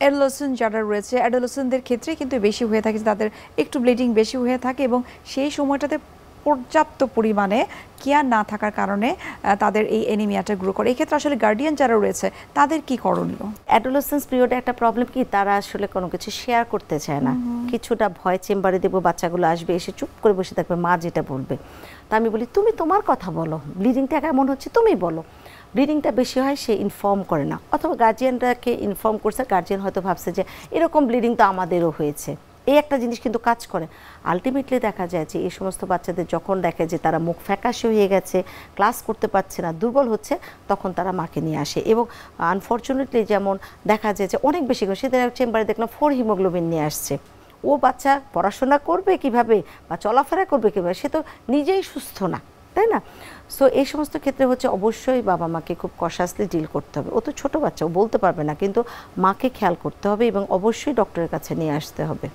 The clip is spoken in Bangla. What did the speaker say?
অ্যাডোলেসেন্ট যারা রয়েছে অ্যাডোলেসেন্টদের ক্ষেত্রে কিন্তু বেশি হয়ে থাকে, তাদের একটু ব্লিডিং বেশি হয়ে থাকে এবং সেই সময়টাতে পর্যাপ্ত পরিমাণে কেয়ার না থাকার কারণে তাদের এই অ্যানিমিয়াটা গ্রো করে। এই ক্ষেত্রে আসলে গার্ডিয়ান যারা রয়েছে তাদের কি করণীয়? অ্যাডোলেসেন্স পিরিয়ডে একটা প্রবলেম কি, তারা আসলে কোনো কিছু শেয়ার করতে চায় না। কিছুটা ভয়, চেম্বারে দেবো, বাচ্চাগুলো আসবে, এসে চুপ করে বসে থাকবে, মা যেটা বলবে। তা আমি বলি তুমি তোমার কথা বলো, ব্লিডিংটা কেমন হচ্ছে তুমি বলো। ব্লিডিংটা বেশি হয় সে ইনফর্ম করে না, অথবা গার্জিয়ানটাকে ইনফর্ম করছে, গার্জিয়ান হয়তো ভাবছে যে এরকম ব্লিডিং তো আমাদেরও হয়েছে। এই একটা জিনিস কিন্তু কাজ করে। আলটিমেটলি দেখা যায় যে এই সমস্ত বাচ্চাদের যখন দেখে যে তারা মুখ ফ্যাকাশে হয়ে গেছে, ক্লাস করতে পারছে না, দুর্বল হচ্ছে, তখন তারা মাকে নিয়ে আসে। এবং আনফর্চুনেটলি যেমন দেখা যায় যে অনেক বেশি করে, সেদিন চেম্বারে দেখলাম 4 হিমোগ্লোবিন নিয়ে আসছে। ও বাচ্চা পড়াশোনা করবে কিভাবে বা চলাফেরা করবে কীভাবে, সে তো নিজেই সুস্থ না, তাই না? সো এই সমস্ত ক্ষেত্রে হচ্ছে অবশ্যই বাবা মাকে খুব কশাসলি ডিল করতে হবে। ও তো ছোটো বাচ্চা, ও বলতে পারবে না, কিন্তু মাকে খেয়াল করতে হবে এবং অবশ্যই ডক্টরের কাছে নিয়ে আসতে হবে।